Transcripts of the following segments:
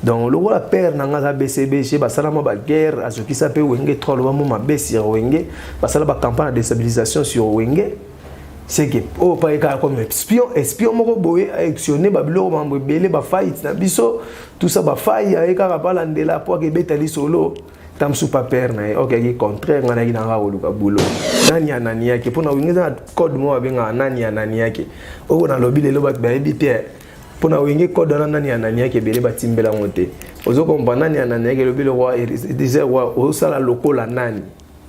Donc le rôle père nanga BCBG basalama ba guerre azoki sa pe wenge trop le moment besi wenge basala ba campagne de déstabilisation sur wenge c'est que oh pas comme espion moko boye actionner babilo mambo belé ba fight na biso tout ça ba faille eka ba landela pour que betali solo tamsu pa père na OK qui contraire ngana ina nga oluka bulo nani yake pona wenge na code mo abenga nani yake o na lobby le lobat ba ebite pona wenge code na nani yake belé batimbela ngote ozo comprendre nani yake lobby le roi disait roi o sala lokola nani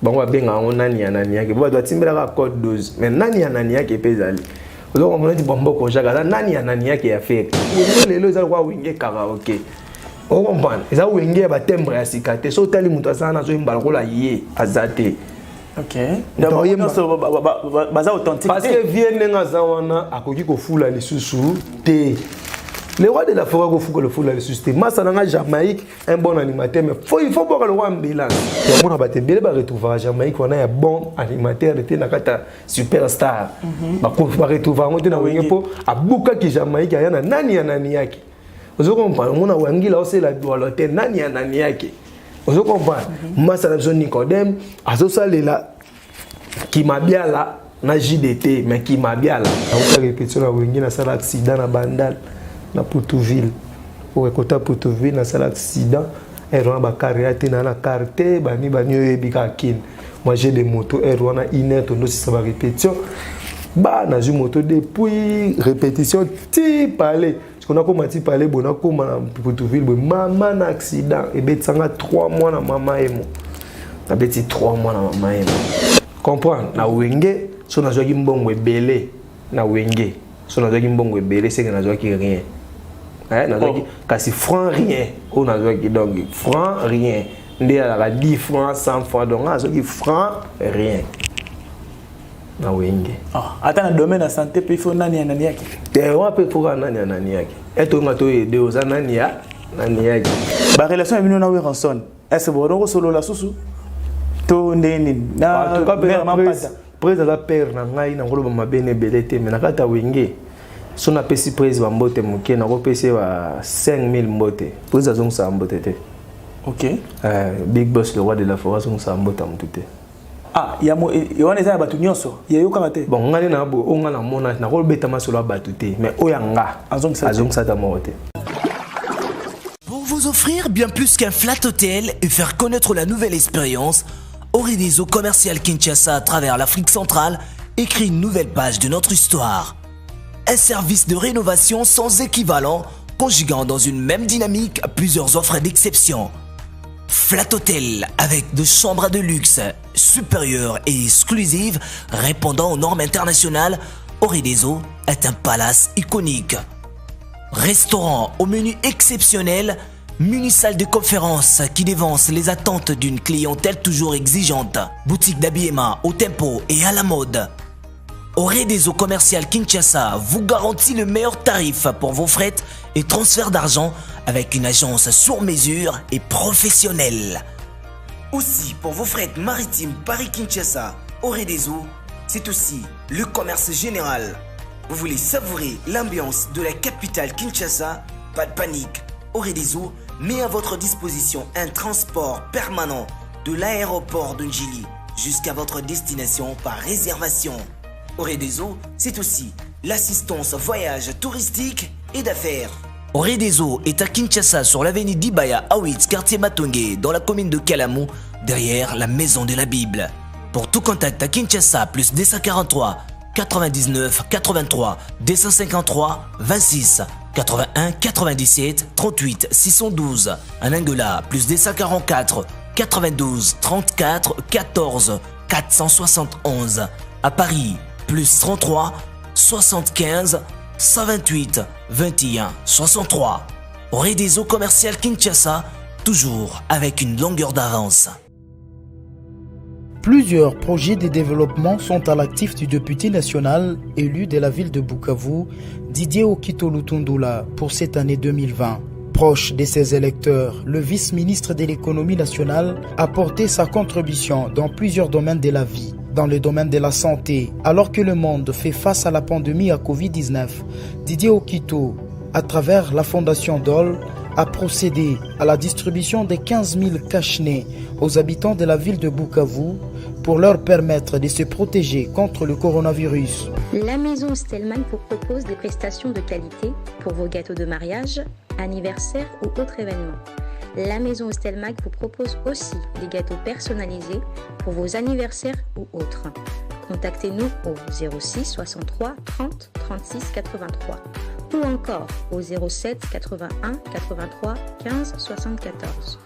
bango abenga ngo nani yake bo doit timbela ka code 12 mais nani yake pezali ozo comprendre ti bombo ko jaka nani yake ya fait lelo za kwa wenge karaoke on comprend ça wenge ba timbre ya sikate so tali muto asana so imbala kola ye azate. OK d'abord baza authentique parce que vienne ngaza wana akoki ko fula lisusu te le roi de la forêt ko fuko le fula lisusu te masa na Jamaïque un bon animateur mais il faut pas que le roi mbila ya mona ba tembele ba retrouver Jamaïque wana ya bon animateur te na kata superstar ba ko ba retrouver ngote na wenge po abuka ki Jamaïque ya na nani yake ozo comprendre mona wangila aussi la dualité nani yake ozo comprendre masa na zone Nicodème azo salela ki mabiala na JDT mais ki mabiala on répétition na wengi na sala accident na bandal na Poutouville pour écouter Poutouville na sala accident erona ba carrière na carte bani ebika kin moi j'ai des motos erona inerte no si ça va répétition ba na ju moto depuis répétition ti parler parce qu'on a commencé parler bon na comme na Poutouville maman na accident et betsanga 3 mois na maman emo na beti 3 mois na maman emo comprendre na wenge so na zoki mbongo ebele na wenge so na zoki mbongo ebele c'est que na zoki rien na zoki kasi franc rien on na zoki donc franc rien ndé la 10 francs 100 francs donc na zoki franc rien na wenge attends dans le domaine de la santé puis il faut nani yake on peut pour nani yake et to ngato aider aux nani yake ba relation avec nous na Ranson est-ce bon donc solo la susu to ndeni na en tout cas président la père na ngai na ngolo ba bene belete mais na kata wenge so na pesi président mbote moke na ko pesi ba 5000 mbote président zong sa mbote te. OK big boss le roi de la forêt zong sa mbote mtute ya mo yone za batu nyonso ya yoka mate bon ngani na bo onga na mona na ko beta masolo batu te mais oyanga azong sa ta mote. Pour vous offrir bien plus qu'un flat hôtel et faire connaître la nouvelle expérience, Orideso Commercial Kinshasa à travers l'Afrique centrale écrit une nouvelle page de notre histoire. Un service de rénovation sans équivalent, conjuguant dans une même dynamique plusieurs offres d'exception. Flat Hotel avec de chambres de luxe, supérieures et exclusives, répondant aux normes internationales, Orideso est un palace iconique. Restaurant au menu exceptionnel, mini-salle de conférence qui dévance les attentes d'une clientèle toujours exigeante. Boutique d'habillement au tempo et à la mode. Orideso Commercial Kinshasa vous garantit le meilleur tarif pour vos frais et transferts d'argent avec une agence sur mesure et professionnelle. Aussi, pour vos frais maritimes Paris-Kinshasa, Orideso, c'est aussi le commerce général. Vous voulez savourer l'ambiance de la capitale Kinshasa? Pas de panique. Orideso met à votre disposition un transport permanent de l'aéroport de Njili jusqu'à votre destination par réservation. Orideso, c'est aussi l'assistance voyage touristique et d'affaires. Orideso est à Kinshasa sur l'avenue d'Ibaya Awitz, quartier Matongé, dans la commune de Kalamou, derrière la maison de la Bible. Pour tout contact à Kinshasa, plus 243 99 83 253 26 81 97 38 612. En Angola, plus 244 92 34 14 471. À Paris, plus 33 75 128 21 63. Orideso Commercial Kinshasa, toujours avec une longueur d'avance. Plusieurs projets de développement sont à l'actif du député national élu de la ville de Bukavu, Didier Okito Lutundula, pour cette année 2020. Proche de ses électeurs, le vice-ministre de l'économie nationale a porté sa contribution dans plusieurs domaines de la vie. Dans le domaine de la santé, alors que le monde fait face à la pandémie à Covid-19, Didier Okito, à travers la Fondation DOL, a procédé à la distribution de 15 000 cache-nez aux habitants de la ville de Bukavu pour leur permettre de se protéger contre le coronavirus. La maison Stelman vous propose des prestations de qualité pour vos gâteaux de mariage, anniversaire ou autres événements. La maison Stelmac vous propose aussi des gâteaux personnalisés pour vos anniversaires ou autres. Contactez-nous au 06 63 30 36 83 ou encore au 07 81 83 15 74.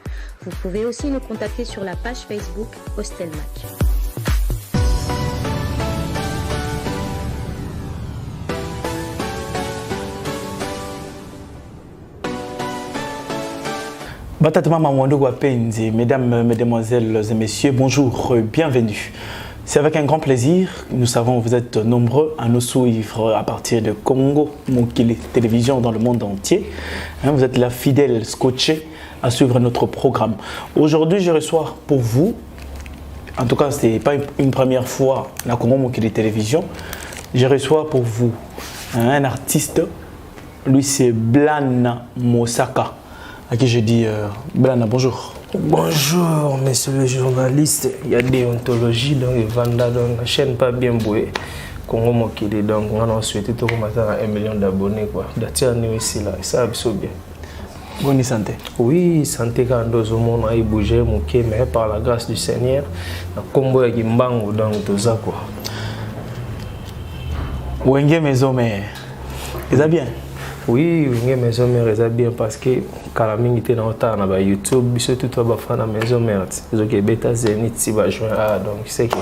Vous pouvez aussi nous contacter sur la page Facebook Hostelmac. Mesdames, Mesdemoiselles et Messieurs, bonjour, bienvenue. C'est avec un grand plaisir, nous savons que vous êtes nombreux à nous suivre à partir de Congo, Mokili Télévision dans le monde entier. Vous êtes la fidèle scotchée à suivre notre programme. Aujourd'hui, je reçois pour vous, en tout cas, ce n'est pas une première fois la Congo Mokili Télévision, je reçois pour vous un artiste, lui c'est Blana Mosaka. À qui je dis Blana, bonjour. Bonjour, monsieur le journaliste. Il y a des ontologies dans les Vanda, donc la chaîne pas bien bouée. Congo Mokili, donc on a souhaité tout commencer à 1 million d'abonnés. D'ailleurs, nous ici là, ça va bien. Bonne santé. Oui, santé quand nous au monde a bougé, mais par la grâce du Seigneur, la combo est Kimbango donc tout ça quoi. Wenge maison mais, c'est bien. Oui, maison mère est bien parce que Kalaming était dans le temps sur YouTube, surtout toi bafana maison mère. Ils ont que bêta zénith si va jouer donc c'est que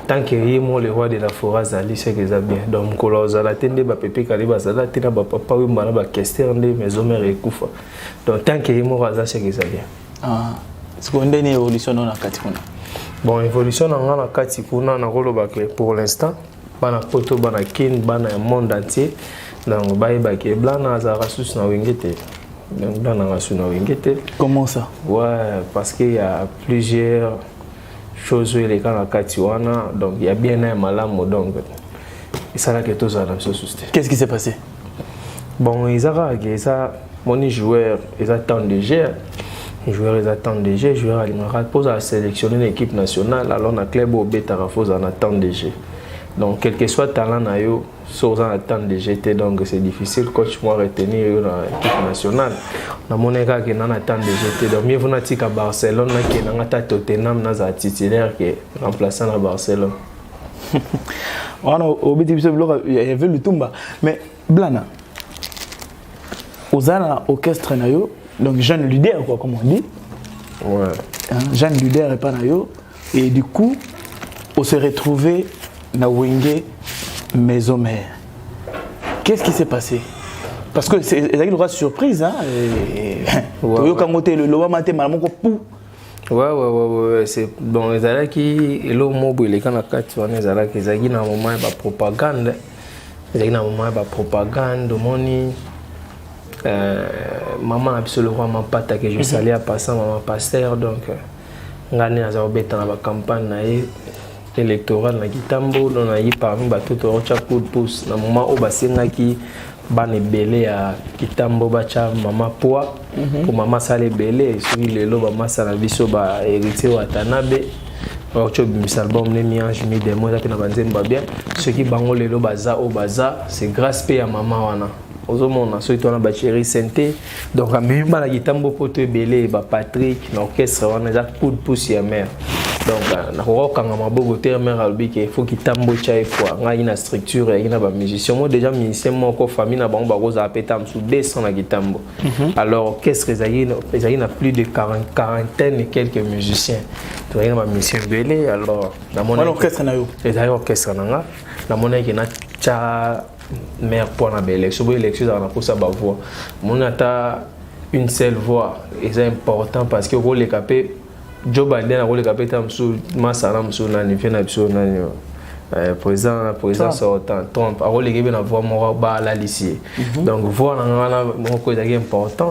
tant que yemo le roi de la forêt zali c'est que ça bien. Donc koloza la tende ba pépé kaliba zala tina ba papa oui mbana ba question de maison mère ekufa. Donc tant que yemo raza c'est que ça bien. Ah, c'est qu'on donne évolution dans la katikuna. Bon, évolution dans la katikuna na koloba que pour l'instant bana poto bana kin bana monde entier. Donc, baïbaki Blana Azarasus na wingete. Donc, Blana Azarasus na wingete. Comment ça? Ouais, parce qu'il y a plusieurs choses où il est dans la Katiwana. Donc, il y a bien un malam. Donc, ça là que tout ça dans ce système. Qu'est-ce qui s'est passé? Bon, ils ont mon joueur, ils attendent de jeu. Les joueurs, ils attendent de jeu. Les joueurs, ils posent à sélectionner l'équipe nationale. Alors, on a club au bêta, ils attendent de jeu. Donc, quel que soit le talent, sans attendre de jeter, donc c'est difficile. Coach, moi, retenir dans l'équipe nationale. On a mon gars qui n'en attend de jeter. Donc, mieux vous n'avez qu'à Barcelone, qui n'a pas Tottenham, n'a pas titulaire qui est remplaçant à Barcelone. Il y avait le Tumba. Mais, Blana, aux orchestre, donc jeune leader, quoi, comme on dit. Ouais. Jeune leader et pas nayo. Et du coup, on s'est retrouvé na Wenge maison mère. Qu'est-ce qui s'est passé? Parce que c'est une grosse surprise, hein. Ouais, c'est bon. Les Alaks qui l'ont mobilisé quand la carte les Alaks ils ont na moment de propagande. Ils ont na moment de propagande, moni. Maman absolument maman pata que je salais à passant maman pasteur donc ngani na za beta na ba campagne na électoral na Kitambo on a eu parmi bato to rocha coup de pouce na moment où basengaki bane belé à Kitambo bacha mama poa pour mama sale belé sur le lo ba masala biso ba héritier Watanabe rocha bimisa album ne miange mi demo za na banzemba bien ce qui bango le lo baza au baza c'est grâce pe à maman wana ozomona so itona ba chéri santé donc a même la Kitambo poto belé ba Patrick l'orchestre wana za coup de pouce ya mère. Donc, il faut qu'il tambo chaque fois. Il y a une structure, il y a un musicien. Moi, déjà, musicien, moi, famille, na bango baroza apetam sous 200 na Kitambo. Alors, qu'est-ce que il y a plus de quarantaine et quelques musiciens. Il y a un musicien belé. Alors, dans mon orchestre na yo. Il y a un orchestre na nga. Dans mon équipe na cha mère pour na belé. Sur l'élection, on a pour ça ba voix. Mon ata une seule voix. C'est important parce que rôle les capé Joe Biden a roulé capitaine sur Massara sur nani fait na sur nani président sortant Trump a roulé que na voix mon ba la lycée donc voir na mon ko est important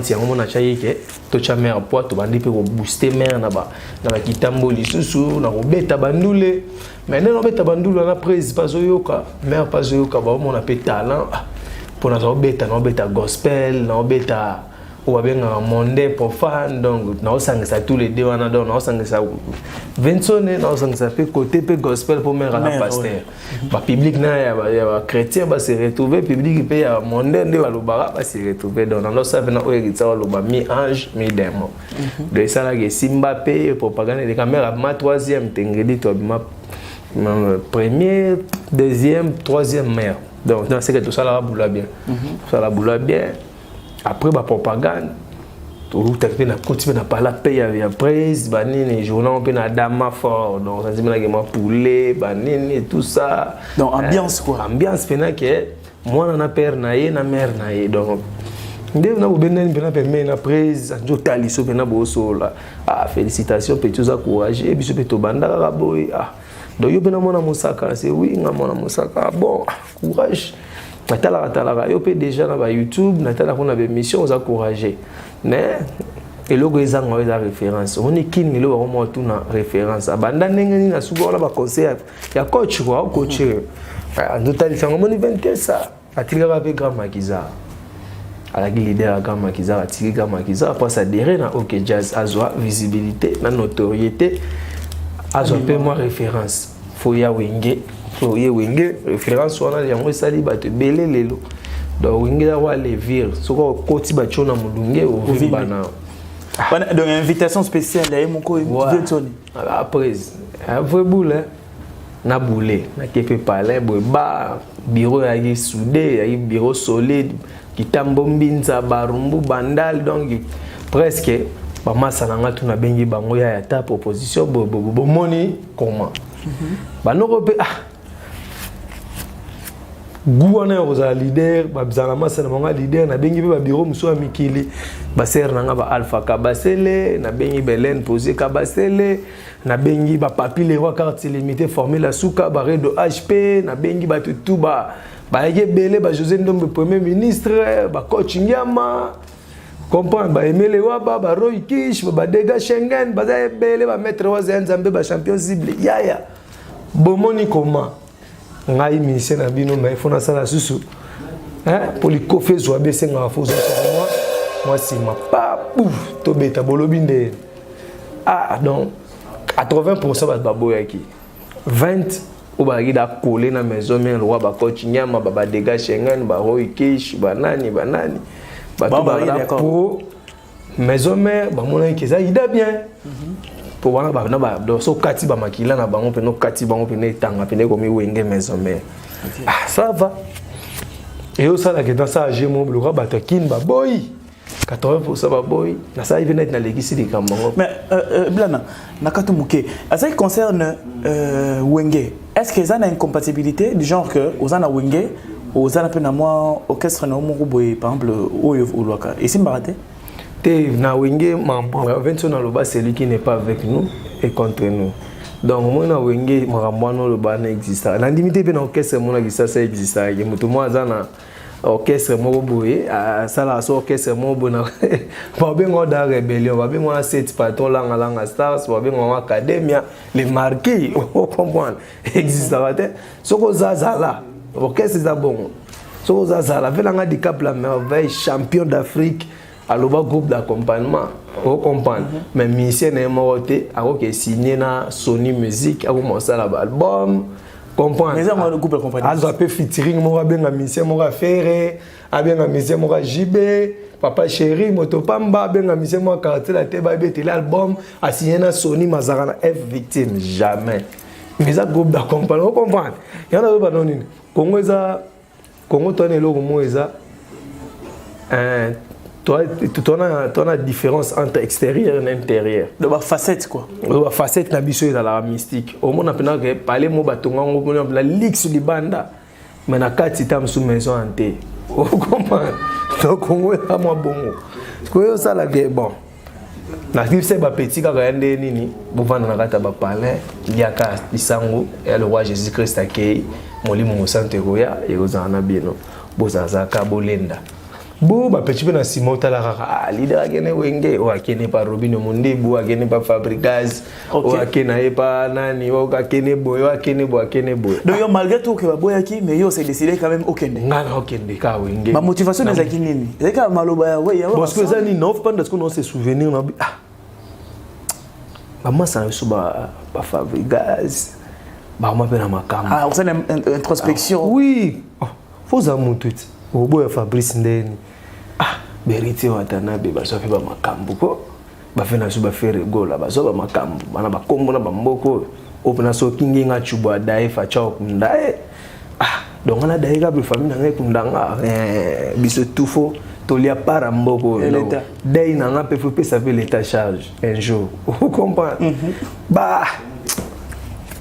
si on a chaye que to cha mère poids to bandi pe ko booster mère na Kitambo lisusu na ko beta bandule mais non beta bandule na prise pas yoka mère pas yoka ba on a pe talent pour nous beta gospel nous beta ou bien un monde profane donc nous ça tous les deux on a donc nous ça Vincent nous ça fait côté pe gospel pour mettre la pasteur ba public na ya chrétien va se retrouver public pe ya monde nde va lobara va se retrouver donc nous ça venant au héritier loba mi ange mi démon de ça là que Simba pe propagande de caméra ma troisième tengeli to ma première deuxième troisième mère donc c'est que tout ça là boula bien ça là boula bien. Après la propagande, tout à na continuer na parler paye après banini journal on peut na dama fort donc ça dit na poulet banini tout ça donc ambiance quoi ambiance pena que moi na père na ye na mère na ye donc ndé na bobenen pena permet na prise jo taliso pena boso là ah félicitations petit ça courage biso peto banda boy ah donc yo pena mona musaka c'est oui nga mona musaka bon courage Natala, yo peut déjà dans YouTube, Natala on a des missions, on a encouragé. Mais et logo ils ont la référence. On est qui ni logo on tout na référence. Abanda nengeni na sugo la ba conseil. Ya coach quoi, coach. En total c'est un moment 20 ça. Atira avec grand Makiza. À la leader grand Makiza, atira grand Makiza après ça derrière na OK Jazz azwa visibilité, na notoriété, azwa peu moins référence. Faut ya wenge. So ye wenge référence wana yango sali bato belé lelo donc wenge la wa levir soko koti ba chona mulunge o vimba na donc invitation spéciale ya moko Vietoni après vrai boule na boule na kepe palais boy ba bureau ya soudé ya bureau solide kitambo mbinza barumbu bandal donc presque ba masa nanga tuna bengi bango ya ta proposition bo moni comment ba no pe Gouana oza leader babzana masa na manga leader na bengi ba bureau muso mikili ba ser nanga ba Alpha Kabasele na bengi Belen posé Kabasele na bengi ba papi les rois carte limitée formé la souka ba redo HP na bengi ba tout ba yé belé ba José Ndombe premier ministre ba coach Nyama comprendre ba Emele Waba ba Roy Kish ba Dega Schengen ba za belé ba maître wa Nzambe ba champion cible yaya bomoni comment ngai ministère na bino mais faut na sala susu hein pour les coffrer zo abese nga fozo moi si ma pas pouf to beta bolobinde ah donc 80% ba baboyaki 20 au bagi da coller na maison mais roi ba coach Nyama ba Dega Schengen ba Roy Kish ba nani ba ba pour maison mais ba mona ki za ida bien pour voir ba na ba donc so kati ba makila na bango pe no kati bango pe ne tanga pe ne komi wenge maison mais ah ça va et au ça là que dans ça j'ai mon le roi ba kin ba boy 80% ba boy na ça il vient na legisi de kamongo mais blana nakato muke ça qui concerne wenge est-ce que ça a une compatibilité du genre que aux ana wenge aux ana pe na moi orchestre na mo boy par exemple oyo ulwaka et simbarate na wenge Vincent Naloba c'est lui qui n'est pas avec nous et contre nous donc moi na wenge marambano le ban existe la limité pe na orchestre mon existe ça existe et mutu moi azana orchestre mo boye ça la orchestre mo bona ba bengo da rébellion ba bengo na set patron langa stars ba bengo academia les marqués on comprend existe là soko zazala orchestre za bon soko zazala fait la handicap la merveille champion d'Afrique aloba groupe d'accompagnement on comprend mais musicien est morté alors que signé na Sony Music a commencé l'album comprendre mais ça le groupe d'accompagnement azo pe featuring mo benga musicien mo faire a benga musicien mo JB papa chéri motopamba benga musicien mo quartier la te ba bete l'album a signé na Sony Mazarana F victime jamais mais ça groupe d'accompagnement on comprend il y en a pas non ni Congo tonne lo mo eza toi la différence entre extérieur et intérieur de la facette quoi la facette na biso dans la mystique au monde appena que parler mo batonga ngo la lix libanda mais na kati tam sous maison hanté on comprend donc on est pas moi bongo ko ça la que bon na c'est ba petit ka yande nini bovana na kata ba palais liaka lisango et le roi Jésus Christ akei molimo mo santé roya et ozana bino bozaza ka bolenda Bon, bah petit peu dans Simon Talara, leader akene wenge, ou akene pas Robin Mondebu, akene pas Fabricaz, ou akene pas Nani, ou akene boy, ou akene boy. Donc malgré tout que Baboyaki, mais yo c'est décidé quand même aucun des. Non, aucun des cas wenge. Ma motivation est qui nini? C'est quand maloba ouais. Parce que ça ni neuf pendant qu'on se souvenir na ah. Bah moi ça sur ba Fabricaz. Bah moi ben ma cam. Ah, on a une introspection. Oui. Faut ça monter. Au boy Fabrice Ndeni. Ah, beriti watanabe basofi ba makambo ko bafena su ba faire gola baso ba makambo bana ba kombo na ba mboko opena so kingi nga chubwa dai fa chao kundae ah donc on a dai ka be famille nga kundanga biso tufo tolia para mboko dai na nga pe ça fait l'état charge un jour vous comprenez bah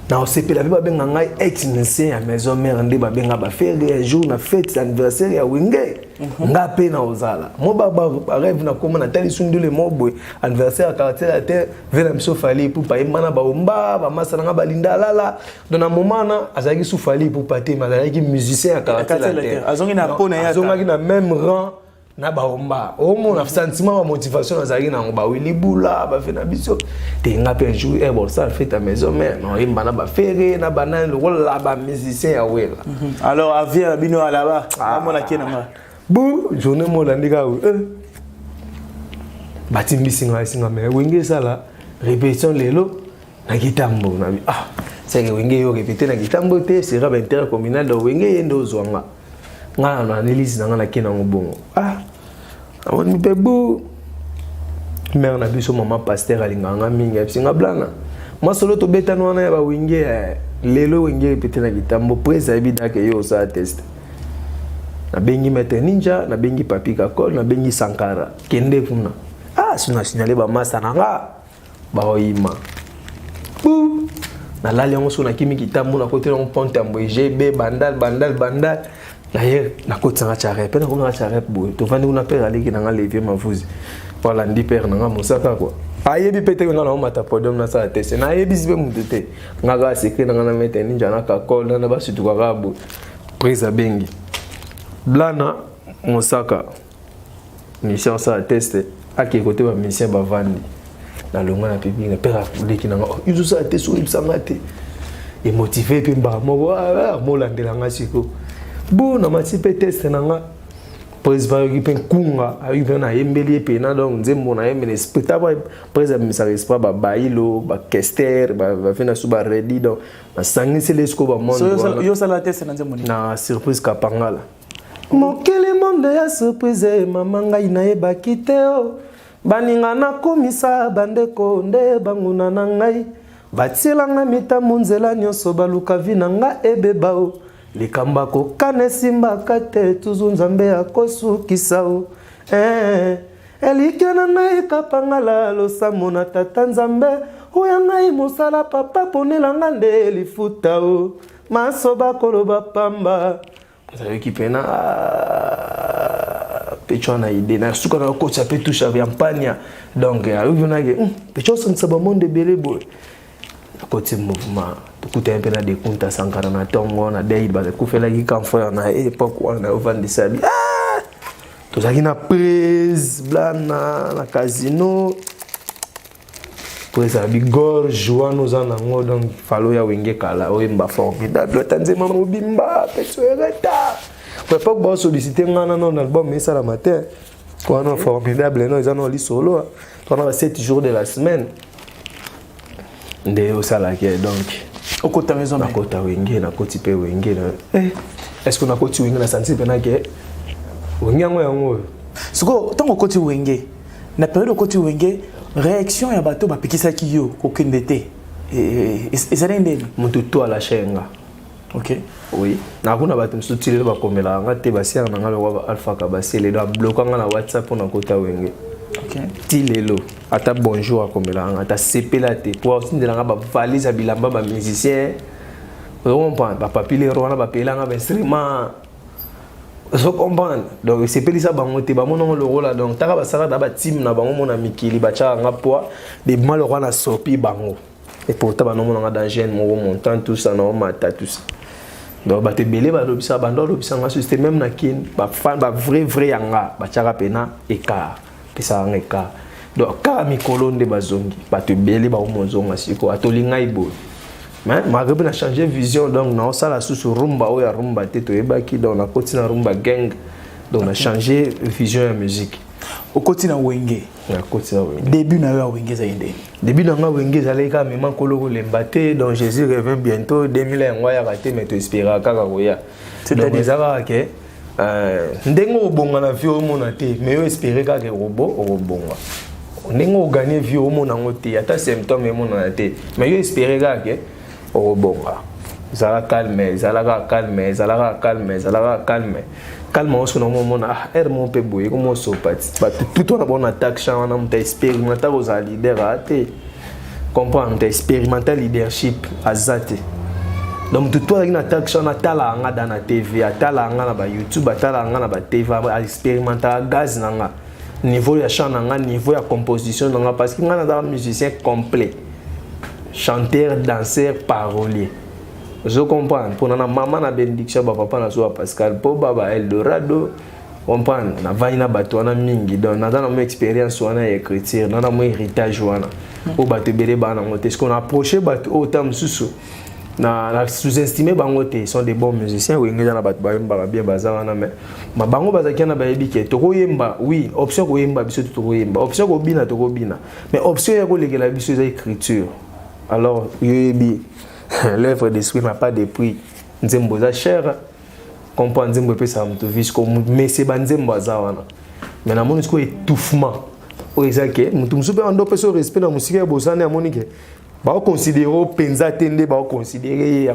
na OCP la biba benga ngai ex-ancien à maison mère ndé ba benga ba faire un jour na fête anniversaire ya wenge nga pe na ozala mo ba rêve na koma na tali sundule mo boy anniversaire caractère la terre vela miso fali pour pa imana ba omba ba masana nga balinda lala dans un moment na azaki sou fali pour pater mazalaki musicien à caractère la terre azongi na pona ya azongi na même rang na ba omba omo na sentiment wa motivation azaki na ba wilibula ba fe na biso te nga pe jour e bon ça fait ta maison mais non imba na ba fere na banane le la ba musicien ya wela alors avia bino à là-bas mona kena nga bon journée mo la ndika batimbisi nga singa mais wenge sala répétition lelo na kitambo na ah c'est que wenge yo répéter na kitambo te c'est raba intercommunal do wenge yendo zwanga nga na analyse na kena ngobongo ah on mi pebu mère na biso maman pasteur alinganga mingi singa blana moi solo to betano wana ya ba wenge lelo wenge répéter na kitambo presa ebida ke yo sa test na bengi Maître Ninja na bengi Papi Kakol na bengi Sankara kende kuna ah suna signalé ba masa nanga ba oima pou na lali yango suna kimi kitambo na côté on ponte ambo GB bandal d'ailleurs na côté nga charep na kuna charep boy to vandi una père ali ki nanga levier mavuzi voilà ndi père nanga mosaka quoi ayebi pete nga na mata podium na sa test na ayebi sibe mutete nga ga secret nanga na Maître Ninja na Kakol na ba situ kwa rabo prise bengi blana mosaka mission ça teste aki côté ba mission ba vandi na longa na pipi na pera leki na yuzu ça teste so ibsanga te et motivé pe mba mo mo landela nga siko bo na mati pe teste na nga prise va okipe kunga ayi na yembeli pe na donc nzembo na yemele spectacle prise ça respect ba bailo ba kester ba fina suba ready donc na sangisi lesko ba monde yo sala teste na nzembo na surprise kapangala mokele monde ya surprise mama ngai nayebaki te o baninga nakomisa bandeko nde banguna na ngai batielanga mitambo nzela nyonso baluka vi na nga ebeba o likamba kokana esimbaka te tuzu nzambe akosukisa o elike na ngai kapangala losambo na tata nzambe oya ngai mosala papa ponelanga nde lifuta o masoba koloba pamba qui pena pecho na idée na suka na coach a peut toucher avec Ampania donc arrive na que pecho son saba monde belé boy côté mouvement tout un peu na de compte Sankara na tongo na dei ba ko fela ki kan faire na époque wana vendre ça ah to zaki na prise blana na casino ça bi gorge joano za na ngo donc falo ya wenge kala o mba formidable tanzema mobimba peso ereta pour pas que solliciter ngana non album mais ça la matin quoi non formidable non ils en ont li solo pendant 7 jours de la semaine nde o sala ki donc au côté maison na kota wenge na koti pe wenge na est-ce qu'on a koti wenge na santi pena ke wenge yango siko tango koti wenge na période koti wenge réaction ya bato bapikisaki yo kokende te ezali ndeni moto to ala shenga ok oui na kuna bato msutile bakomela nga te basianga nga lo alpha ka basele do bloquer nga na WhatsApp na kota wenge ok tilelo ata bonjour akomela nga ata sepela te pour sindela nga ba valise bilamba ba musicien on prend ba papile rona ba pelanga ba instrument so comprendre donc c'est pas ça bango te bamono le rôle donc taka basaka da ba team na bango mona mikili ba cha nga poa de mal roi na sopi bango et pourtant ba no mona nga danger mo montant tout ça no mata tout ça donc bato ebele balobisa bando lobisanga so c'était même na kin bafan vrai yanga batiaka pena écart pesa nga écart donc kaka mikolo nde bazongi bato ebele baomozonga siko atolingai boye mais malgré na changer vision donc na osala susu rumba oyo ya rumba te toyebaki donc na koti na rumba gang donc na changer vision ya musique au côté na wenge na koti na wenge début na wenge za inde début na nga wenge zalaki kaka mema koloko lembate donc Jésus revient bientôt 2000 yango ya kate mais to espérer kaka koya donc ezaka ke ndenge obonga na vie omona te mais yo espérer kaka obonga ndenge ogagner vie omona ngo te ata symptôme emona te mais yo espérer kaka obonga zala calme calme aussi na mona mon pe boye comme so parti tout on a bon attaque chant on a expérimenté aux leader até comprendre expérimental leadership azate donc tout toi une attaque chant atala nga dans la TV atala nga na ba YouTube atala nga na ba TV expérimental gaz nga niveau ya chant nga niveau ya composition nga parce que nga na musicien complet chanteur danseur parolier. Je comprends. Pour notre maman na bénédiction, papa na soa Pascal, pour baba Eldorado, comprendre. Na vaina bato na mingi. Donc na dans mon expérience wana écriture, na mon héritage wana. Pour bato belé bana ngote. Ce qu'on approché bato autant susu. Na sous-estimé bangote, sont des bons musiciens. Oui, ngeza na bato ba bien bazana na mais. Ma bango bazaki na ba yebike. Toko yemba, oui, option ko yemba biso toko yemba. Option ko bina toko bina. Mais option ya ko lekela biso za écriture. Alors, yebi l'œuvre d'esprit n'a pas de prix. Nzembo za cher. Comprends nzembo pe ça mto vis comme mais c'est banzembo za wana. Mais na moni ko étouffement. O ezake, mtu msupe ando pe so respect na musique ya bosana ya monike. Ba considérer penza tende ba considérer.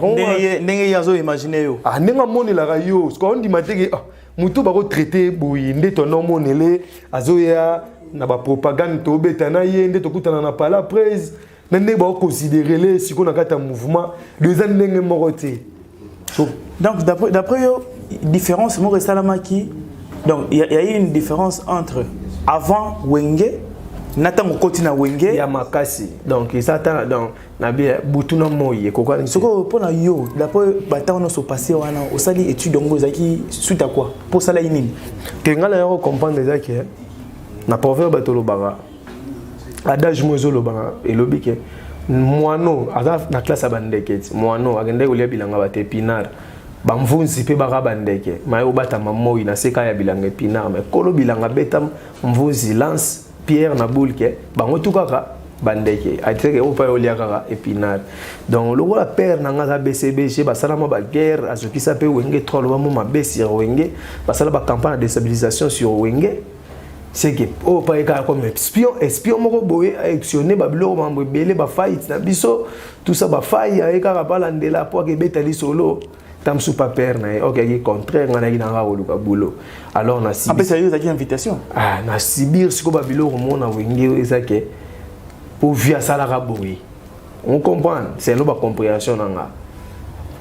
Ndenge yazo imaginer yo. Ah nenga moni la rayo. Parce qu'on dit mateke mutu ba ko traiter boyi nde ton monele azoya na ba propagande to betana ye nde to kutana na pala praise. Nende ba considérer les si qu'on a un mouvement deux années moroté. Donc d'après yo différence mo restalama qui donc il y a eu une différence entre avant Wenge nata mo koti na Wenge ya makasi donc ça donc na bien butuna moye kokwa soko pona yo d'après bata on se passé wana osali étude ngo zaki suite à quoi pour ça la inini que ngala yo comprendre déjà que na proverbe batolo bara adage mozolo banga elobi ke moano aza na classe abandeke moano agende kolia bilanga bate épinard bamvunzi pe baka bandeke mayo bata mamoi na seka ya bilanga épinard mais kolo bilanga beta mvunzi lance pierre na boule ke bango tukaka bandeke ateke opa olia kaka épinard donc le roi père nanga za BCBG basala mo ba guerre azokisa pe Wenge troll ba mo mabesi ya Wenge basala ba campagne de déstabilisation sur Wenge. C'est que oh pas comme espion moko boye actionner ba bilo mambo belé ba fight na biso tout ça ba faille avec ba landela pour que betali solo tam sou pas père na OK qui contraire ngana ki na oluka boulot alors na sibir après ça yo zaki invitation na sibir siko ba bilo mona Wenge ezake pour via sala ka boye on comprend c'est no ba compréhension nanga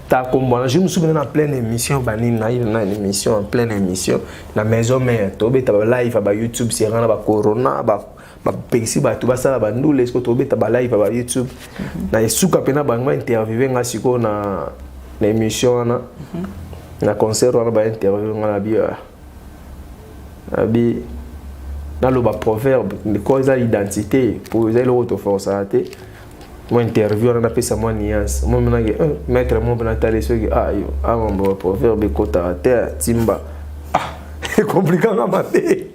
ta comme je me souviens en pleine émission banine na une émission en pleine émission la maison mère to beta live ba YouTube c'est rana ba corona ba pexi ba to ba sala ba ndule est-ce que to beta ba live ba YouTube na esuka pena ba interviewer nga siko na émission na concert on ba interviewer nga bi na lo ba proverbe de cause identité pour les autres forces moi interview on a fait ça moi nuance moi maintenant maître moi ben attendez ce que mon bon proverbe kota à terre timba c'est compliqué à mater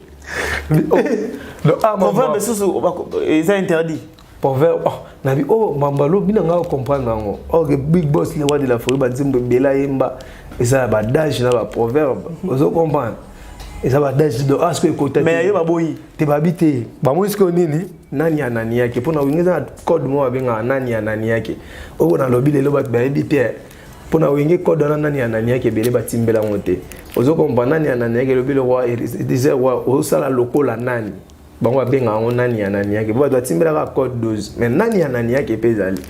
le proverbe c'est interdit proverbe na bi mambalo bina nga comprendre ngo que big boss le roi de la forêt ba timba bela yemba et ça ba dage na ba proverbe vous comprendre et ça va d'âge de ce que côté mais yo baboyi te babité ba mo isko nini nani ya nani yake pona wingeza code mo abenga nani ya nani yake o na lobby le lobat ba ebite pona winge code na nani ya nani yake bele batimbela ngote ozo komba nani ya nani yake lobby le roi disait roi o sala lokola nani bango abenga ngo nani ya nani yake bo batimbela ka code 12 mais nani ya nani yake pezali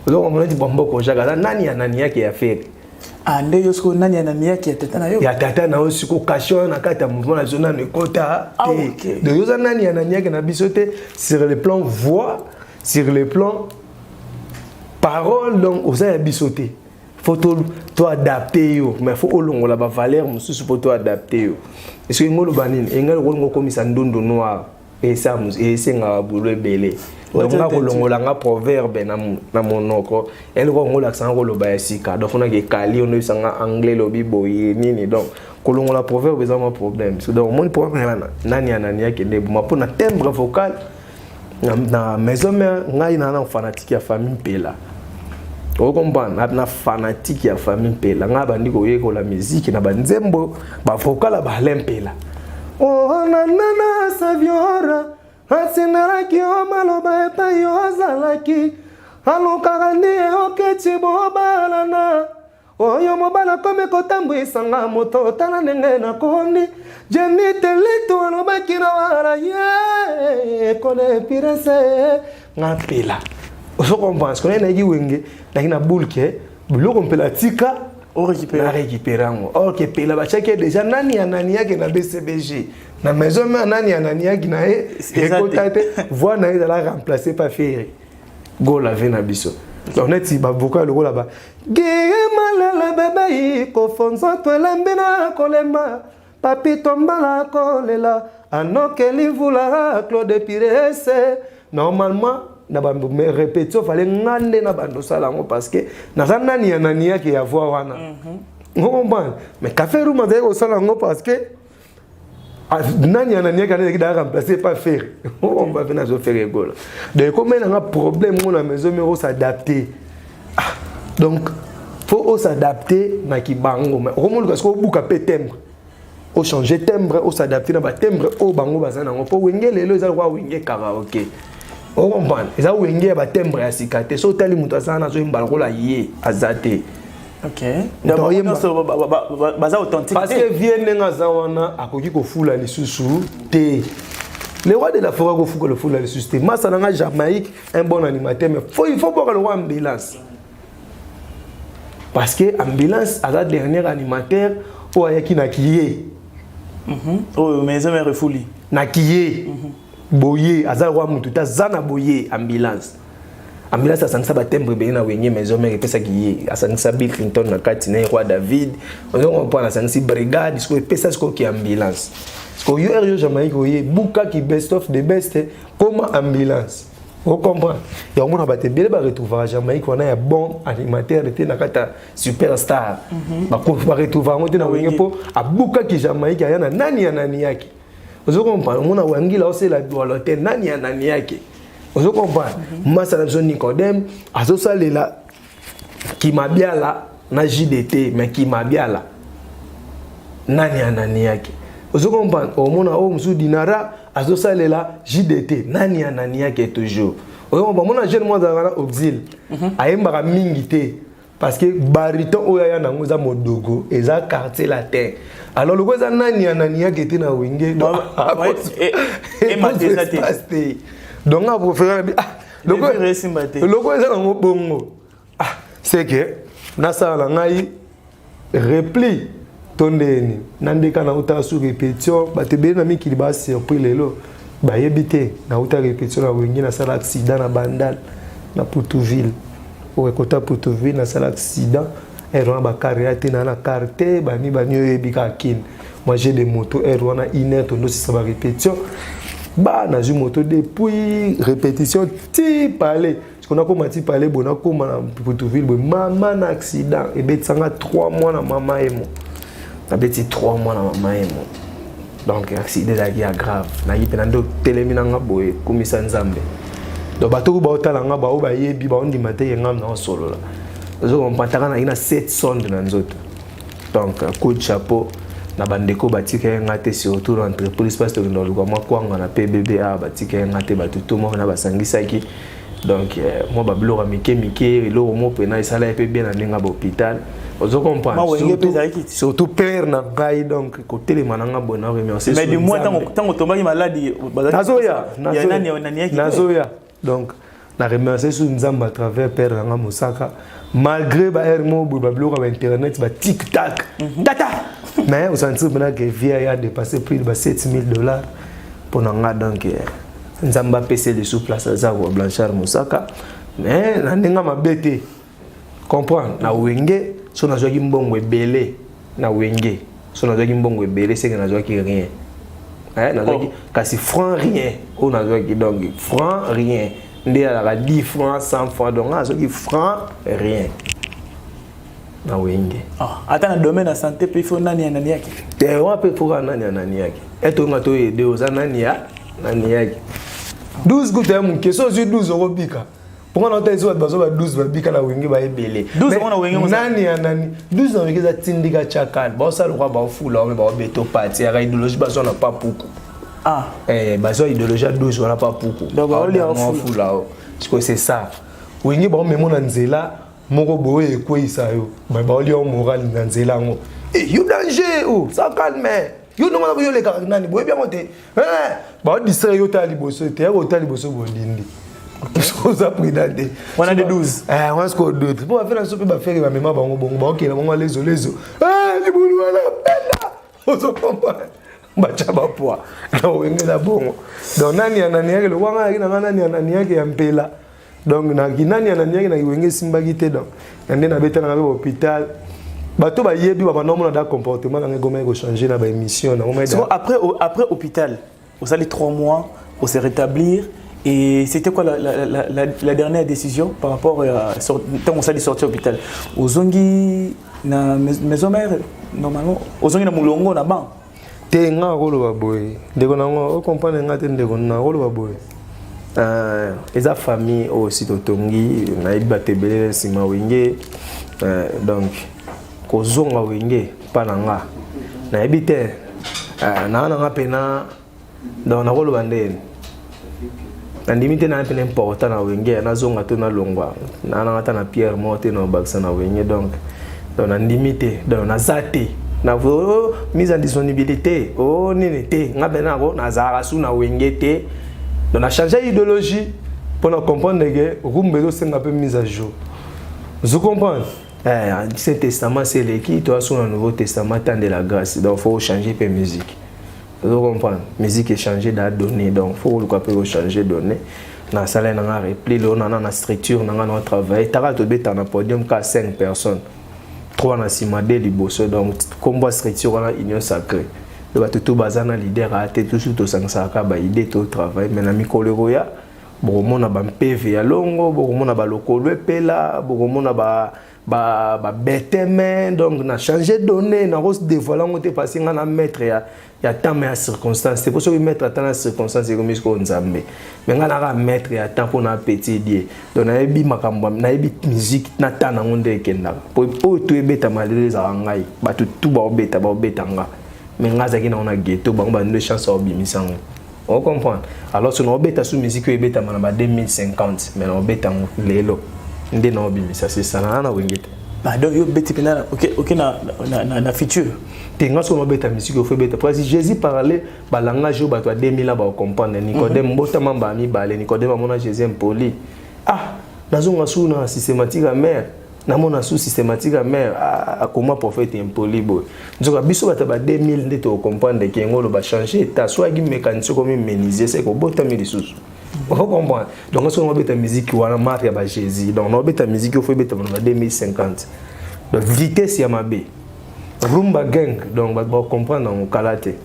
ozo komba ti bombo ko jaka nani ya nani yake ya faire ande yosko nani anani yake tata na yo ya tata na osiko kashon na kata mouvement national ne kota te de yoza nani anani yake na bisote sur le plan voix sur le plan parole donc osa ya bisote faut to adapter yo mais faut olongola ba valeur mususu faut to adapter yo est-ce que ngolo banini engal ngo komisa ndondo noir et ça et senga bulo belé donc nga kolongola nga proverbe na monoko elle ko ngola accent ko loba sika donc on a ke kali on sanga anglais lobi boye nini donc kolongola proverbe za ma problème so donc mon problème nani yake ndebo ma pona timbre vocal na maison mère ngai na fanatique ya famille pela o comprendre na fanatique ya famille pela nga bandi ko yeko la musique na banzembo ba vocal ba lempela oh nanana saviora asinaraki o maloba epa yo zalaki alukaka ndi oketi bobalana oyo mobala kome kotambwisanga moto tala ndenge nakondi jenitelito alobaki na wala ye kone pirese ngapela oso comprendre kone nagi wenge nagi na bulke buloko mpela tika o récupérer ngo ok pela ba cheke déjà nani yake na BCBG na maison mais nani yake na écoute voix na la remplacer par faire go la vena biso on est ba vocal le là-bas malala bébé ko fonzo to lambina kolema papi tombala kolela anokeli vula Claude Pirese normalement na ba répétition fallait ngande na bando salango parce que na nani yake ya voix wana on comprend mais café room avec au salango parce que nani yake da remplacer pas faire on va venir zo faire rigolo donc comme on a un problème on a maison mais on s'adapter donc faut s'adapter na kibango mais au moins parce que buka pe timbre au changer timbre au s'adapter na ba timbre au bango bazana ngo po wenge lelo za kwa wenge karaoke o comprendre eza wenge ba timbre ya sikate so tali muto asana zo imbalkola ye azate. OK. D'abord baza authentique parce que vienne ngaza wana akoki ko fula lisusu te. Le roi de la forêt ko fuka le fula lisusu te. Masa na Jamaïque un bon animateur mais il faut pas que le roi ambulance. Parce que ambulance a la dernière animateur o ayaki na kiye. Oh maison mère refouli. Na kiye. Boye azal roi mutu ta zana boye ambulance. Ambulance asangisa ba tembre be na wenye maison mère pesa kiye. Asangisa Bill Clinton na kati na roi David. On comprend asangisa brigade ce que pesa ce qui ambulance. Ce que yo Jamaïque oye buka ki best of the best comme ambulance. On comprend. Et on a battu bien le retrouver à Jamaïque on a un bon animateur était na kata superstar. Ba ko ba retrouver on était na wenye po a buka ki Jamaïque yana nani yake. Vous comprenez, on a wangila aussi la dualité nani yake. Vous comprenez, moi ça besoin Nicodème, azo salela qui m'a bien là na JDT mais qui m'a bien là. Nani yake. Vous comprenez, au mona o msu dinara azo salela JDT nani yake toujours. Vous comprenez, mon jeune moi dans Auxil, ayemba mingi te. Parce que bariton oya na ngoza modogo eza quartier latin alors le goza nani yake était na wenge et matezate donc a préféré le goza na ngobongo c'est que na sala ngai repli tondeni nandeka na uta sur répétition batebe na mikili ba surpris lelo ba yebite na uta répétition na wenge na sala accident na bandal na Poutouville au écouter Poutouville na sala accident et on a carrière na na carte bani ebika kin moi j'ai des motos et on a une tono si ça va répétition ba na ju moto depuis répétition ti parler parce qu'on a commencé parler bona comme na Poutouville maman na accident et betsanga 3 mois na maman et moi na beti 3 mois na maman et moi donc accident là qui est grave na yipena ndo telemina ngaboye komisa nzambe donc bato ba otalanga ba oba yebi ba ondi maté ngam na solo là zo on pataka na ina 7 sondes na nzoto donc coup de chapeau na bandeko batika ngate surtout l'entreprise parce que dans le kwa kwanga na PBBA batika ngate batuto mo na basangisaki donc moi ba blora mike lo mo pena isala epe bien na ninga ba hôpital ozo comprendre surtout père na gai donc côté les mananga bona remercier mais du moins tant tombaki maladie nazoya donc na remercier sous nzamba à travers père nga Mosaka malgré ba hermo ba blora internet ba tic tac tata mais on sentit maintenant que via a dépassé plus de $7,000 pour nga donc nzamba PC de sous place à Blanchard Mosaka mais na ndinga mabete comprendre na wenge so na zwaki mbongo ebele na wenge so na zwaki mbongo ebele c'est que na zwaki rien na zwaki kasi franc rien on na zwaki donc franc rien ndé à 10 francs 100 francs donc na zwaki franc rien na wenge attends na domaine de santé puis faut nani yaki on peut pour nani yaki et on a to aider aux nani yaki 12 gouttes à mon question sur 12 euros bika. Pourquoi on a dit 12 bika la wenge ba ebele. 12 on a wenge nani 12 na wenge za tindika chakal. Ba ça le roi ba fula ba beto parti ya idéologie ba ça na pas beaucoup. Ba ça idéologie 12 on a pas beaucoup. Donc on les fula. Parce que c'est ça. Wenge ba memo na nzela moko boye kwisa yo. Ba oli o moral na nzela ngo. You danger oh, ça calme. Yo no mona ko le ka nani boye bien monter. Ba disere yo ta liboso te ya ko ta liboso bolindi. On a pris dans des. On a des 12. On a score 2. Pour faire un souper, faire ma mémoire, ok, on va les eaux. Ah, les boulons à la peine. On se comprend. Bachaba poa. Donc, on est bon. Donc, nani le wanga nani qui ampela. Donc, nani qui simbagité donc. On est dans l'hôpital. Bato ba yebi ba normal da comportement na ngoma ko changer na ba émission na ngoma. Après hôpital, vous allez 3 mois pour se rétablir. Et c'était quoi la dernière décision par rapport à quand on s'est sorti hôpital? Aux Zongi, na maison mère, normalement, aux Zongi na Moulongo na ban. T'es nga rolo baboy. Dès qu'on a compris nga t'es dès qu'on a rolo baboy. Les familles aussi totongi, na ibate bele sima wenge. Donc, kozonga wenge pa nanga. Na ibite, na nga pena, donc na rolo bandene. Andimite na peine important na wenge na zonga to na longwa na ngata na pierre morte na baksa na wenge donc na ndimite donc na zate na mise en disponibilité nini te ngabena ko na zara su na wenge te donc na changer idéologie pour na comprendre que rumbezo senga peu mise à jour vous comprenez Ancien Testament c'est l'équipe toi sur le Nouveau Testament temps de la grâce donc faut changer peu musique. Vous comprenez? La musique est changée dans la donnée, donc il faut le changer de données. Dans la salle, on a repli, on a la structure, on a travaillé. Tu as un podium qui a 5 personnes. 3 dans Simadé, Liboso, donc combat structure, on a union sacrée. Le tout bazar na leader a été tout sur sang saka ba idée tout travail mais na mikolo roya bokomo na ba PV ya longo bokomo na ba lokolo pela bokomo na ba bêtement donc na changer données na rose dévoiler on était passé na mettre ya temps mais à circonstance c'est pour ça que mettre temps à circonstance c'est comme ce nzambe mais nga na mettre ya temps pour na petit dieu donc na ebi makambo na ebi musique na temps na ngonde kenda pour tout ebeta malere za ngai ba tout ba obeta nga mais nga zaki na ona ghetto ba ngba ndwe chance obimisango on comprend alors si on obeta sous musique ebeta na ba 2050 mais on obeta lelo ndé na obimisa c'est ça na wengete bah donc yo beti pena OK na futur tenga so no beta musique au fait beta parce que Jésus parlait ba langage ba to 2000 ba comprendre Nicodème mbota mamba mi balé Nicodème mona Jésus impoli nazonga suna systématique à mère na mona sous systématique à mère comment prophète impoli boy nzoka biso bata ba 2000 ndé to comprendre que ngolo ba changer ta soit gi mécanicien comme méniser c'est ko bota mi lisusu. Vous comprenez? Donc, si on a une musique qui est marquée par Jésus, donc on a une musique qui est en 2050. Donc, vitesse, il y a ma bé. Rumba gang, donc on va comprendre dans le kalaté.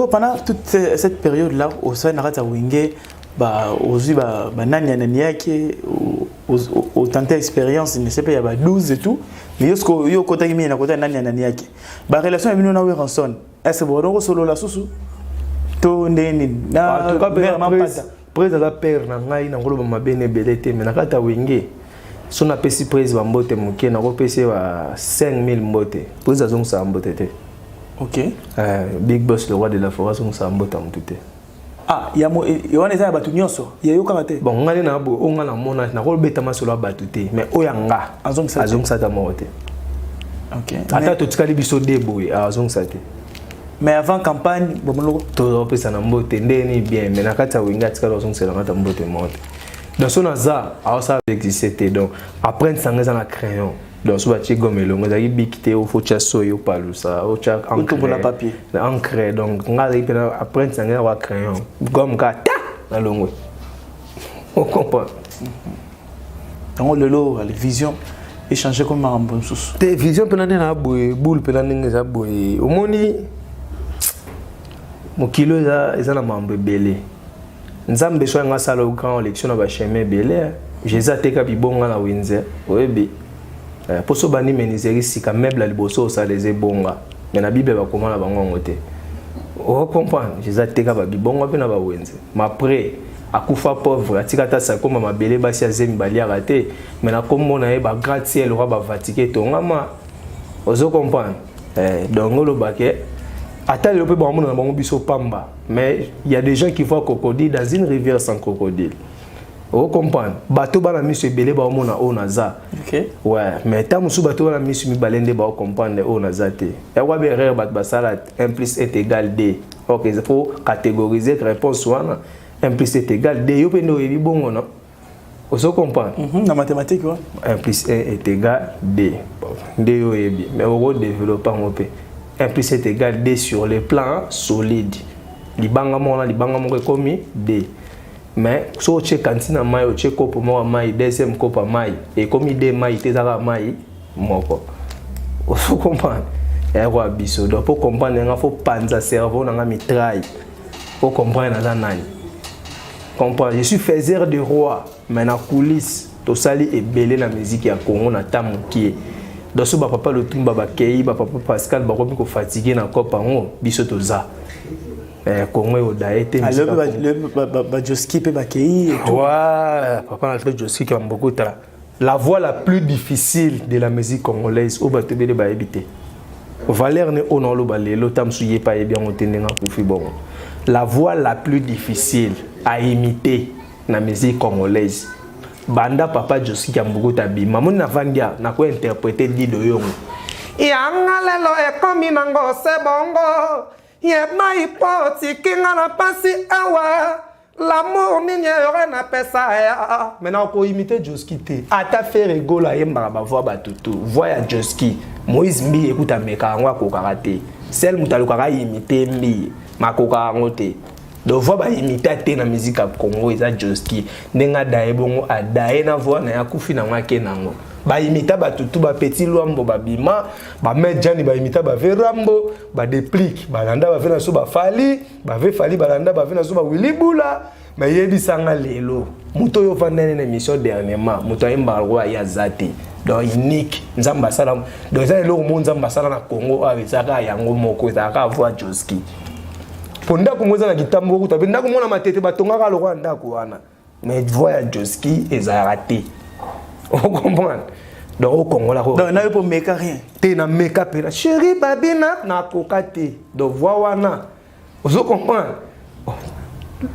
Pendant toute cette période-là, au sein de la Wingé, au tenter expérience, il ne sait pas, il y a 12 et tout. Mais il y a un côté qui est côté de la relation est venue dans le rançon. Est-ce que vous avez solo la sous? En tout cas, près la père na ngai na ngolo ba bene belete mais na kata wenge so na pesi prise ba mbote muke na ko pesi ba 5000 mbote prise azong sa mbote te. OK. Big boss le roi de la forêt azong sa mbote mutute. Ya mo yone za batu nyonso ya yo kamate bon ngale na bo onga na mona na ko beta masolo batute mais oyanga azong sa ta mote. OK. Ata to tikali biso deboy azong sa te. Mais avant campagne, tout ça na mbote ndeni bien mais na kata winga tikalo son c'est la kata mbote monte. Dans son hasard, ça existait donc après ça na crayon. Donc so ba ti gomelo nga yi bikité au faut cha soyo palu ça au cha encre pour la papier. Encre donc nga yi pena après ça na wa crayon gomme ka ta na longo. On comprend. Donc le lot la vision échanger comme un bon sous. Télévision pe na na boy boule pe na ndenge za boy. Omoni mo kilo eza na mambo belé. Nzambe so nga sala grand élection na ba chemin belé. Jésus ateka bibonga na winze. Oyebi. Poso bani menizeri sika meuble liboso sa les ebonga. Mais na Bible ba komana bango ngote. O comprendre, Jésus ateka ba bibonga pe na ba winze. Mais après akufa pauvre atika ta sa koma mabele basi azemi balia raté mais na komona e ba gratte-ciel roi ba vatike tongama ozo comprendre donc lo baké ata le pe ba mona na bango biso pamba mais il y a des gens qui voient crocodile dans une rivière sans crocodile ozo comprendre bato bana miso ebele ba mona o naza OK ouais mais ta musu bato bana miso mi balende ba comprendre o naza te ya wa be erreur bat basala 1 + 1 = 2 OK il faut catégoriser réponse wana 1 + 1 = 2. Yo pe no yebi bongo non. Oso comprendre. Na mathématique quoi. 1 + 1 = 2. 2 yo yebi. Mais on développer en pe. 1 + 1 = 2 sur le plan solide. Libanga mona komi 2. Mais so che kantina mai o che kopo mo mai deuxième kopo mai et komi 2 mai tezaka mai moko. Oso comprendre. Et roi biso donc pour comprendre nga faut panza cerveau nga mitraille. Pour comprendre na nani. Je suis faiseur de roi, mais na coulisses, to sali et belé la musique ya Congo na tamu qui dans ce papa le tumba ba kei ba papa Pascal ba ko fatigué na kopa ngo biso toza Congo o daete alors ba Joski pe ba kei et tout ouais papa na Joski qui a beaucoup de talent. La voix la plus difficile de la musique congolaise au bato bele ba habiter Valère ne ono lo ba lelo tam suye pa e bien otenenga kufi bon. La voix la plus difficile à imiter na musique congolaise. Banda papa Joski Kambukuta bima mun na vandia na ko interpréter Dido Yongo. Yanga lelo e komi nango se bongo. Ye mai poti kinga na pasi awa. L'amour ni nyore na pesa ya. Maintenant ko imiter Joski te. Ata faire rigola yemba ba voix batutu. Voix ya Joski. Moïse Mbi écoute meka ngwa ko karate. Celle mutaluka ka imiter Mbi. Makoka ngote. Donc voix ba imiter na musique à Congo eza Joski ndenga dae bongo adae na voix na yakufi na ngake nango ba imiter ba tutu ba petit lwambo ba bima ba medjani ba imiter ba verambo ba déplique ba landa ba vena so ba fali ba ve fali ba landa ba vena so ba wilibula mais yebi sanga lelo muto yo fandene na émission dernièrement muto ayemba roi ya zati donc unique nzamba salam donc ça le monde nzamba sala na Congo avec ça ka yango moko ça ka voix Joski Ponda kumoza na kitambo kuta ndako mona matete batongaka lokwa ndako wana mais voix ya Joski eza raté on comprend donc au Congo là donc na yo meka rien te na meka pena chérie babina na kokate donc voix wana ozo comprendre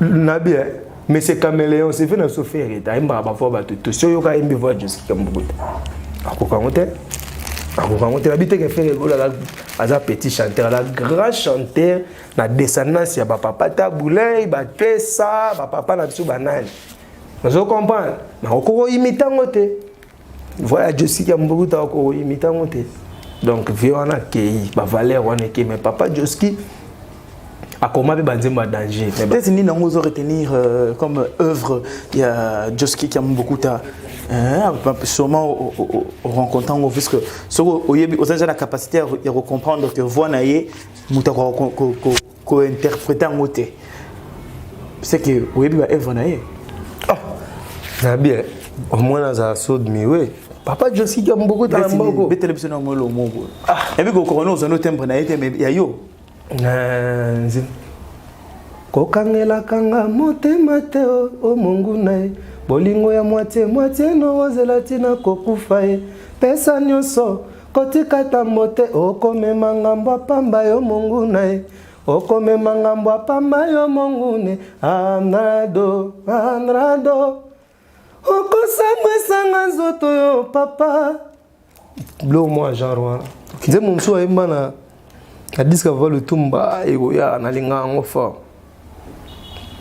na bien mais c'est caméléon c'est fait na sofere ta imba ba voix batutu so yo ka imbi voix Joski kambukuta akokangote akokangote habite ke faire gola aza petit chanteur la grand chanteur na descendance ya ba papa Taboulay ba pesa ba papa na biso banani vous comprenez na okoko imitango te voya Joski Kambukuta okoko imitango te donc viona kei ba valeur wana ke mais papa Joski akoma be banzemba danger peut-être ni nango zo retenir comme œuvre il y a Joski Kambukuta sûrement au rencontrant puisque aux gens la capacité de comprendre que voix naie muta ko interpréter en côté c'est que oui ba œuvre naie ah bien au moins dans saut de miwe papa Joski Kambukuta na mboko be télévision na ngolo mongo et puis ko corona aux autres timbre naie mais ya yo kokangela kanga motema te o mongu nae bolingo ya moitié no ozela tina kokufa ye pesa nyonso kotikata mote okomema ngambo apamba yo mongu nae okomema ngambo apamba yo mongu ne andrado okosambwisanga nzoto yo papa blo moi genre wana nze momsu ayemba na disque va le tumba egoya nalinga ngo fort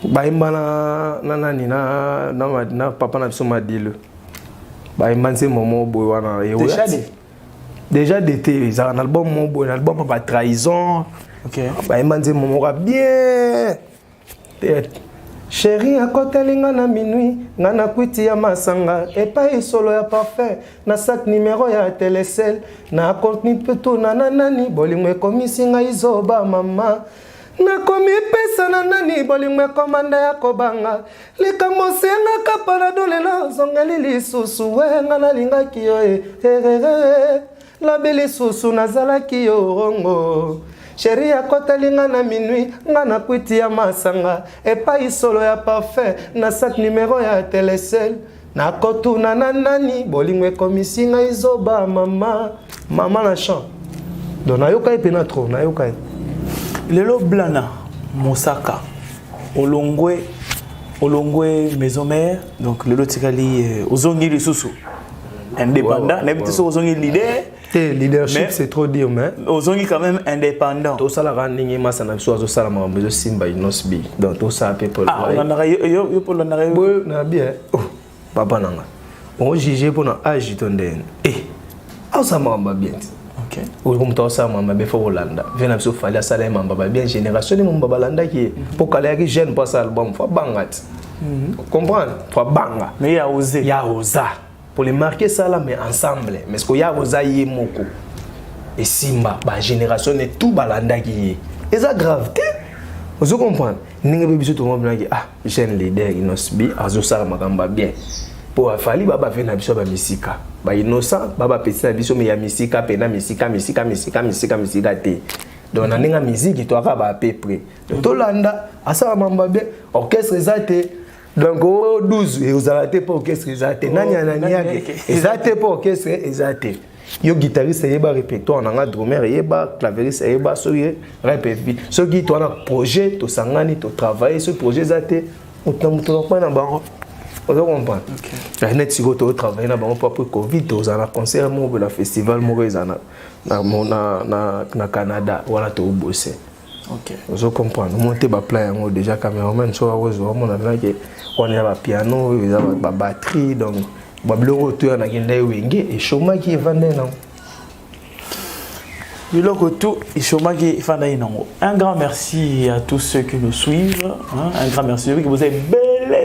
baimba na nani na papa na biso madilo baimba nse momo boy wana déjà d'été ça un album mon boy album pas trahison OK baimba nse momo ka bien Chérie akotelinga na minuit nga na kwiti ya masanga epai solo ya parfait na sac numéro ya télécel na compte petu na nani bolingo ekomisi nga izoba mama na komi pesa na nani bolingo ekomanda ya kobanga likambo senga kapana dole na zongeli lisusu we nga nalingaki yo labeli susu nazalaki yo rongo Chérie akotelinga na minuit nga na kwiti ya masanga epai solo ya parfait na sac numéro ya télécel na kotuna na nani bolingo ekomisi nga izoba mama na chant donc nayoka ye pena trop nayoka ye lelo Blana Mosaka olongwe maison mère donc lelo tikali ozongi lisusu indépendant na biso ozongi leader. Leadership c'est trop dire mais ozongi quand même indépendant to sala running masa na biso azosala mambo zo simba inosbi donc to sa people yo polo na yo na bien papa nanga on juger pour na âge tonden ça mamba bien OK ou comme to sa mamba be fo Hollanda vient na biso fali sala mamba bien génération ni mamba balanda qui pour kala ki jeune pas album faut bangat comprendre faut banga mais ya osé pour les marquer ça là mais ensemble mais ce qu'il y a aux aïe moko et simba ba génération est tout balanda qui est ça grave vous comprenez ninga biso to mobla ki jeune leader inosbi azo sala makamba bien pour fali baba fait na biso ba misika ba innocent baba petit na biso mais ya misika pena misika te donc na ninga musique to aka ba peu près to landa asa mamba bien orchestre ezate donc au 12 et aux arrêtés pour orchestre ezate nani ezate pour orchestre ezate yo guitariste yeba répertoire nanga drummer yeba clavieriste yeba soye répéter ce qui toi na projet to sangani to travailler ce projet ezate otamuto pas na bango on comprend OK net si to travailler na bango pour Covid to na concert mo na festival mo na Canada wala to bosser. OK vous comprenez monter ba plan yango déjà cameraman so awozo mon na que on a ba piano ba batterie donc ba biloko to na kenda wenge et chomaki evande non biloko tout et chomaki evande non. Un grand merci à tous ceux qui nous suivent un grand merci que vous avez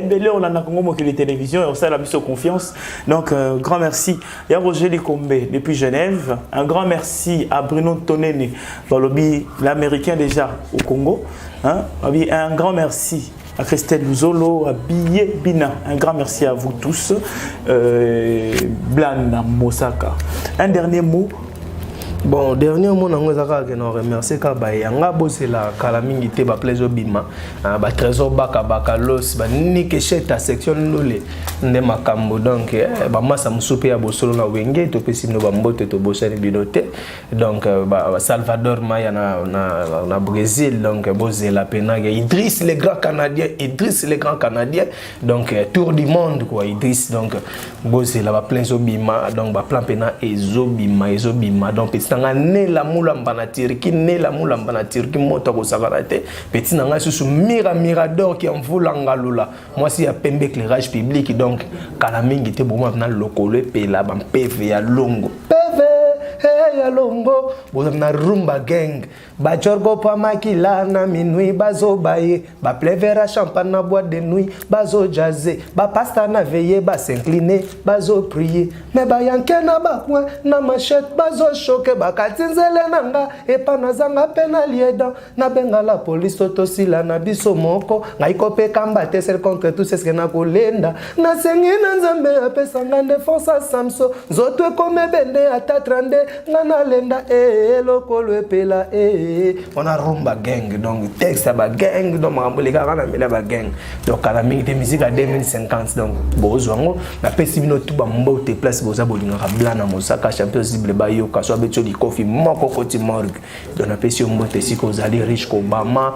belé on a Congo Mokili télévision et on s'est la mise confiance donc grand merci à Roger Likombe depuis Genève, un grand merci à Bruno Tonene dans le lobby l'américain déjà au Congo un grand merci à Christelle Luzolo, à Billet Bina. Un grand merci à vous tous. Blana Mosaka. Un dernier mot. Bon, dernier mot, on remercie Yanga Bosela, Kalamingi te ba plaisir bima, ba trésor baka baka los, ba nike cheta section lole, nde makambo donc ba masa musupe ya bosolo na wenge to pesi no ba mbote to bosani binote donc ba Salvador Maya na Brésil donc Bosela penage Idriss le grand canadien donc tour du monde quoi Idriss donc Bosela ba plaisir bima donc ba plan pena ezo bima donc nanga ne la mulamba na Turquie moto ko sagarate petit nanga susu mirador qui envolanga lula moi si ya pembe éclairage public donc kala mingi te bomo na lokolo epela ba PV ya longo ya longo na rumba gang ba jorgo pa makila na minuit bazo baye ba plevera champagne na boîte de nuit bazo jaze ba pasta na veiller ba s'incliner bazo prier mais ba yankena ba coin na machette bazo choquer ba katinzele nanga e pa nazanga penalier dans na benga la police totosila na biso moko ngai kope kamba te ser contre tout ce que na kolenda na sengi na nzambe apesanga défense à Samso zoto comme bende ata 32 na lenda lokolo epela on a rumba gang donc texte ba gang donc mambolika kana mela ba gang donc kala mingi de musique à 2050 donc bozwango na pesi bino tout ba mbote place boza bolinga Blana Mosaka champion cible ba yo kaso beto di kofi moko koti morgue donc na pesi mbote siko zali riche ko bama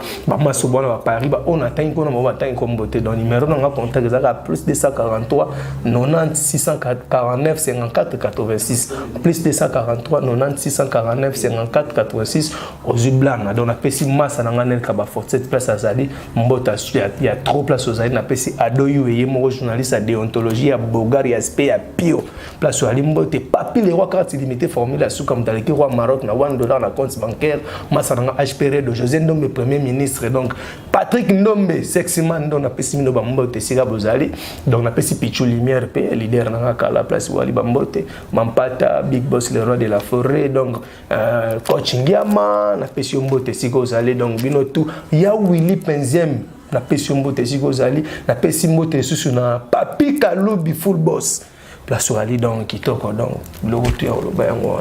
sobona ba Paris ba on atteint ko na ba atteint ko mbote donc numéro nga contact za plus de 143 90 649 54 86 plus de 143 90 649 54 86 aux Ublana. Donc, on a pesi masse à Nanganel Kabafort. Cette place à Zali, Mbota, il y a trop de place aux Zali. On a pesi Adoyu et mon journaliste à déontologie, à Bogar, à SP, à Pio. Place où Ali Mbote, papi, les rois cartes illimitées formés là-sous comme dans les rois Maroc, na $1 na compte bancaire. Masse à HPR de José Ndombe, premier ministre. Donc, Patrick Ndombe, sexy man, donc on a pesi Minoba Mbote, Siga Bozali. Donc, on a pesi Pichou Lumière, leader dans la place où Ali Bambote, Mampata, Big Boss, le roi de la forêt. Donc, coaching Yama, on a pesi Mbote, Siga Bozali. Donc, Binotou, ya Willy Penziem, on a pesi Mbote, Siga Bozali. On a pesi Mbote, sous na Papi Kaloubi, full boss. Place où Ali, donc, qui toque, donc, le retour, le bayango.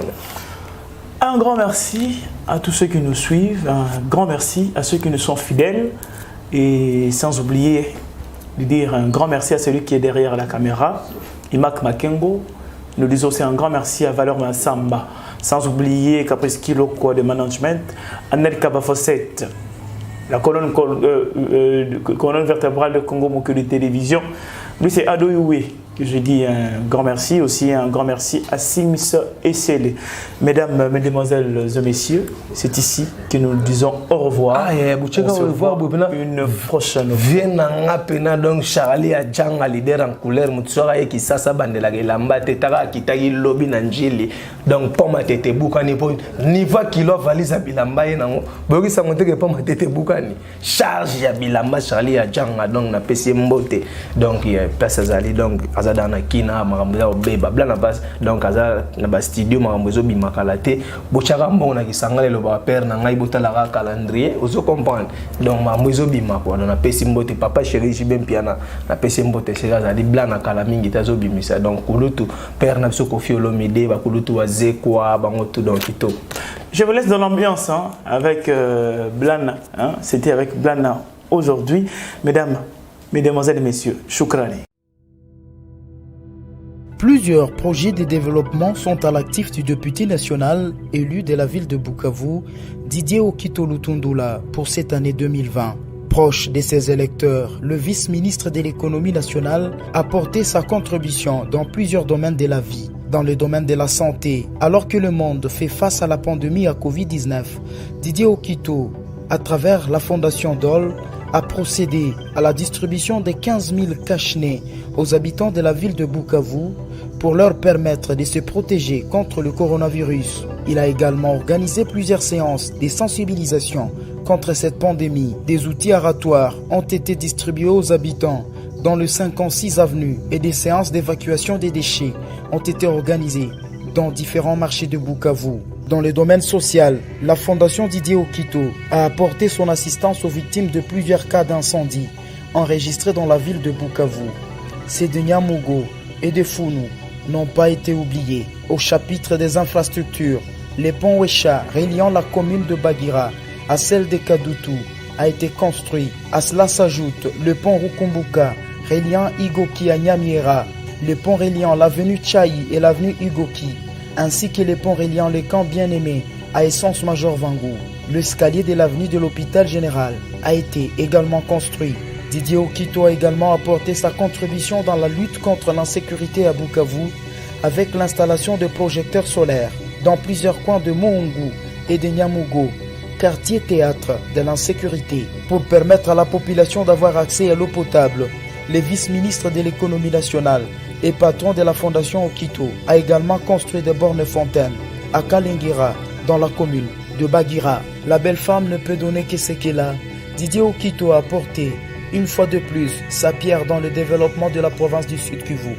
Un grand merci à tous ceux qui nous suivent, un grand merci à ceux qui nous sont fidèles et sans oublier de dire un grand merci à celui qui est derrière la caméra, Imak Makengo. Nous disons aussi un grand merci à Valeur Massamba, sans oublier Caprice Kiloko de management, Annel Kabafosset, la colonne vertébrale de Congo Mokili Télévision. Lui c'est Adoyoué. Je dis un grand merci, aussi un grand merci à Sims et Célé. Mesdames, mesdemoiselles et messieurs, c'est ici que nous disons au revoir. On se revoit une prochaine fois. Viens en donc Charlie a Djanga leader en couleur mutsora qui sasa bandela gelamba tetara kitagi lobby nanjili donc poma tete bukani po niva kilo valise à bilamba nango boki sa monte que poma tete bukani charge ya bilamba Charlie a Djanga donc na pesi mbote donc il place azali donc azada na kina makambo beba bla na base donc azala na ba studio makambo zo bimakalate bochaka mbona kisangale lo ba père na ngai botala ka calendrier ozo comprendre donc makambo zo bima ko na pesi mbote papa chéri jibem piana na pesi mbote sera azali bla na kala mingi tazo bimisa donc kulutu père na biso Koffi Olomide ba kulutu wa zekwa bango tout donc kito. Je vous laisse dans l'ambiance hein, avec Blana hein, c'était avec Blana aujourd'hui. Mesdames, mesdemoiselles et messieurs, choukrani. Plusieurs projets de développement sont à l'actif du député national élu de la ville de Bukavu, Didier Okito Lutundula, pour cette année 2020. Proche de ses électeurs, le vice-ministre de l'économie nationale a porté sa contribution dans plusieurs domaines de la vie. Dans le domaine de la santé, alors que le monde fait face à la pandémie à Covid-19, Didier Okito, à travers la fondation DOL, a procédé à la distribution de 15 000 cache-nez aux habitants de la ville de Bukavu pour leur permettre de se protéger contre le coronavirus. Il a également organisé plusieurs séances de sensibilisation contre cette pandémie. Des outils aratoires ont été distribués aux habitants dans le 56 avenue et des séances d'évacuation des déchets ont été organisées dans différents marchés de Bukavu. Dans le domaine social, la fondation Didier Okito a apporté son assistance aux victimes de plusieurs cas d'incendie enregistrés dans la ville de Bukavu. Ces de Nyamugo et de Founou n'ont pas été oubliés. Au chapitre des infrastructures, le pont Wesha reliant la commune de Bagira à celle de Kadutu a été construit. À cela s'ajoute le pont Rukumbuka reliant Igoki à Nyamiera, le pont reliant l'avenue Tchaï et l'avenue Igoki, ainsi que le pont reliant le camp Bien-Aimé à Essence Major Vangou. L'escalier de l'avenue de l'hôpital général a été également construit. Didier Okito a également apporté sa contribution dans la lutte contre l'insécurité à Bukavu avec l'installation de projecteurs solaires dans plusieurs coins de Moungu et de Nyamugo, quartier théâtre de l'insécurité, pour permettre à la population d'avoir accès à l'eau potable. Le vice-ministre de l'économie nationale et patron de la fondation Okito a également construit des bornes fontaines à Kalingira, dans la commune de Bagira. La belle femme ne peut donner que ce qu'elle a. Didier Okito a apporté une fois de plus sa pierre dans le développement de la province du Sud Kivu.